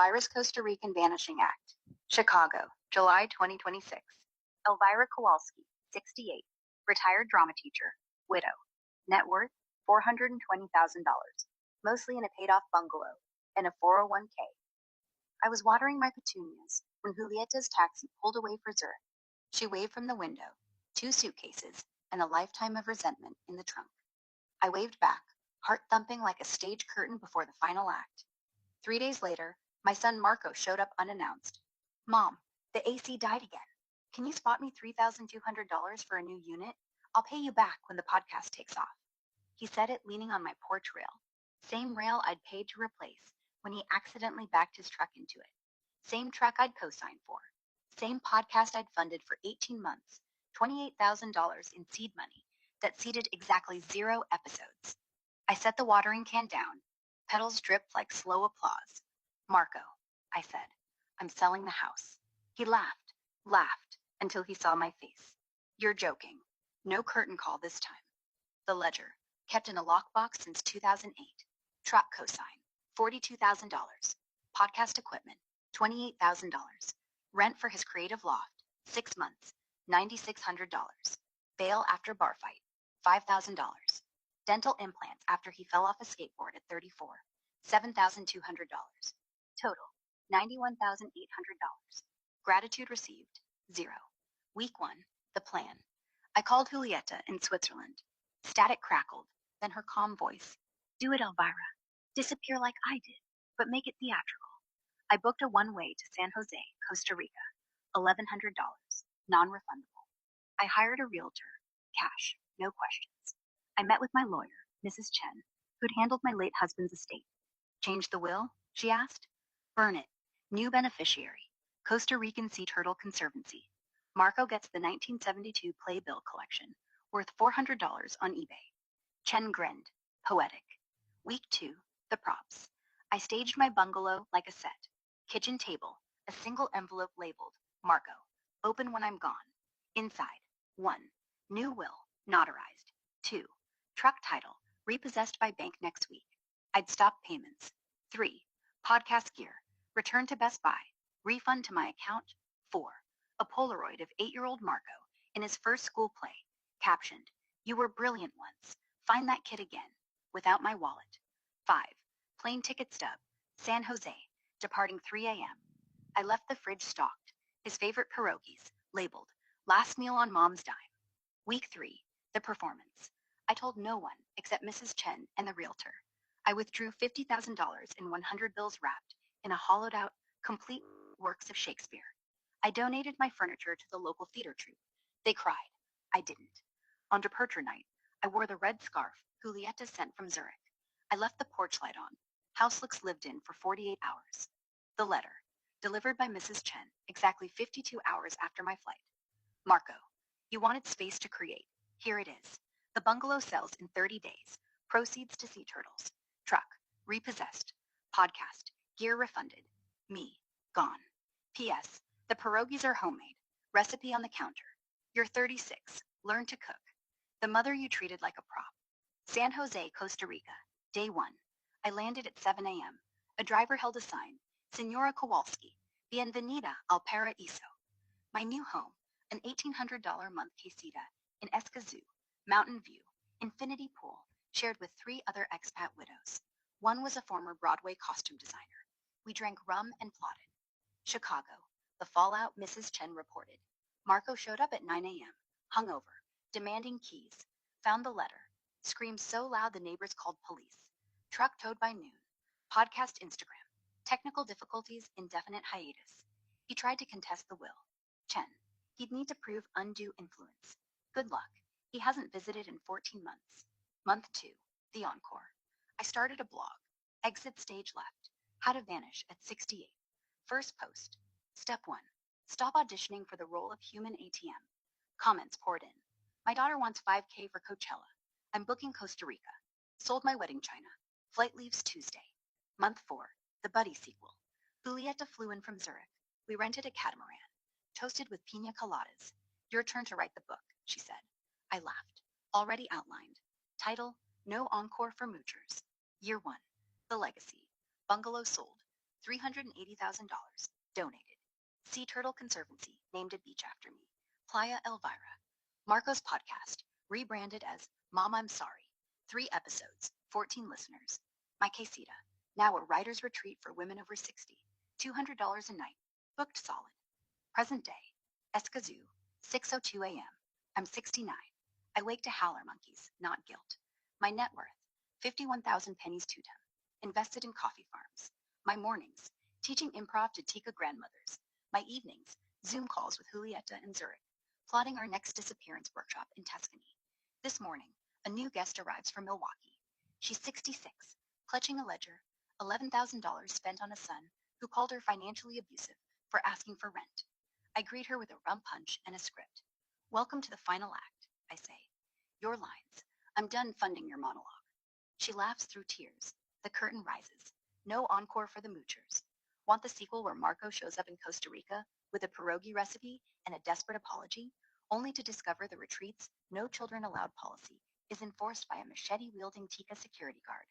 Elvira's Costa Rican Vanishing Act. Chicago, July 2026. Elvira Kowalski, 68, retired drama teacher, widow. Net worth, $420,000, mostly in a paid-off bungalow and a 401k. I was watering my petunias when Julieta's taxi pulled away for Zurich. She waved from the window, 2 suitcases, and a lifetime of resentment in the trunk. I waved back, heart thumping like a stage curtain before the final act. 3 days later, my son Marco showed up unannounced. Mom, the AC died again. Can you spot me $3,200 for a new unit? I'll pay you back when the podcast takes off. He said it leaning on my porch rail. Same rail I'd paid to replace when he accidentally backed his truck into it. Same truck I'd co-signed for. Same podcast I'd funded for 18 months, $28,000 in seed money that seeded exactly 0 episodes. I set the watering can down. Petals dripped like slow applause. Marco, I said, I'm selling the house. He laughed, until he saw my face. You're joking. No curtain call this time. The ledger, kept in a lockbox since 2008. Truck cosign, $42,000. Podcast equipment, $28,000. Rent for his creative loft, 6 months, $9,600. Bail after bar fight, $5,000. Dental implants after he fell off a skateboard at 34, $7,200. Total, $91,800. Gratitude received, 0. Week 1, the plan. I called Julieta in Switzerland. Static crackled, then her calm voice. Do it, Elvira. Disappear like I did, but make it theatrical. I booked a one-way to San Jose, Costa Rica, $1,100, non-refundable. I hired a realtor, cash, no questions. I met with my lawyer, Mrs. Chen, who'd handled my late husband's estate. Change the will? She asked. Burn it. New beneficiary. Costa Rican Sea Turtle Conservancy. Marco gets the 1972 Playbill collection, worth $400 on eBay. Chen grinned. Poetic. Week 2, the props. I staged my bungalow like a set. Kitchen table, a single envelope labeled, Marco. Open when I'm gone. Inside, 1. New will, notarized. 2. Truck title, repossessed by bank next week. I'd stop payments. 3. Podcast gear, return to Best Buy. Refund to my account. 4. A Polaroid of 8-year-old Marco in his first school play, captioned, You were brilliant once. Find that kid again. Without my wallet. 5. Plane ticket stub, San Jose, departing 3 a.m. I left the fridge stocked, his favorite pierogies, labeled, Last meal on mom's dime. Week 3, the performance. I told no one except Mrs. Chen and the realtor. I withdrew $50,000 in 100 bills wrapped in a hollowed-out, complete works of Shakespeare. I donated my furniture to the local theater troupe. They cried. I didn't. On departure night, I wore the red scarf Julieta sent from Zurich. I left the porch light on. House looks lived in for 48 hours. The letter, delivered by Mrs. Chen exactly 52 hours after my flight. Marco, you wanted space to create. Here it is. The bungalow sells in 30 days. Proceeds to Sea Turtles. Truck, repossessed. Podcast, gear refunded. Me, gone. P.S. The pierogies are homemade. Recipe on the counter. You're 36. Learn to cook. The mother you treated like a prop. San Jose, Costa Rica. Day 1. I landed at 7 a.m. A driver held a sign. Senora Kowalski. Bienvenida al Paraíso. My new home. An $1,800 a month casita in Escazú, Mountain View, infinity pool, shared with 3 other expat widows. One was a former Broadway costume designer. We drank rum and plotted. Chicago. The fallout Mrs. Chen reported. Marco showed up at 9 a.m., hungover, demanding keys. Found the letter. Screamed so loud the neighbors called police. Truck towed by noon. Podcast Instagram. Technical difficulties, indefinite hiatus. He tried to contest the will. Chen. He'd need to prove undue influence. Good luck. He hasn't visited in 14 months. Month 2. The encore. I started a blog. Exit stage left. How to vanish at 68. First post. Step 1. Stop auditioning for the role of human ATM. Comments poured in. My daughter wants $5,000 for Coachella. I'm booking Costa Rica. Sold my wedding china. Flight leaves Tuesday. Month 4. The Buddy sequel. Julieta flew in from Zurich. We rented a catamaran. Toasted with pina coladas. Your turn to write the book, she said. I laughed. Already outlined. Title, No Encore for Moochers. Year 1. The Legacy. Bungalow sold. $380,000. Donated. Sea Turtle Conservancy named a beach after me. Playa Elvira. Marco's podcast, rebranded as Mom, I'm Sorry. 3 episodes, 14 listeners. My Quesita, now a writer's retreat for women over 60. $200 a night. Booked solid. Present day. Escazú, 6:02 a.m. I'm 69. I wake to howler monkeys, not guilt. My net worth, 51,000 pennies tutum. Invested in coffee farms. My mornings, teaching improv to Tika grandmothers. My evenings, Zoom calls with Julieta in Zurich, plotting our next disappearance workshop in Tuscany. This morning, a new guest arrives from Milwaukee. She's 66, clutching a ledger, $11,000 spent on a son who called her financially abusive for asking for rent. I greet her with a rum punch and a script. Welcome to the final act, I say. Your lines. I'm done funding your monologue. She laughs through tears. The curtain rises. No encore for the moochers. Want the sequel where Marco shows up in Costa Rica with a pierogi recipe and a desperate apology, only to discover the retreat's no children allowed policy is enforced by a machete-wielding Tika security guard.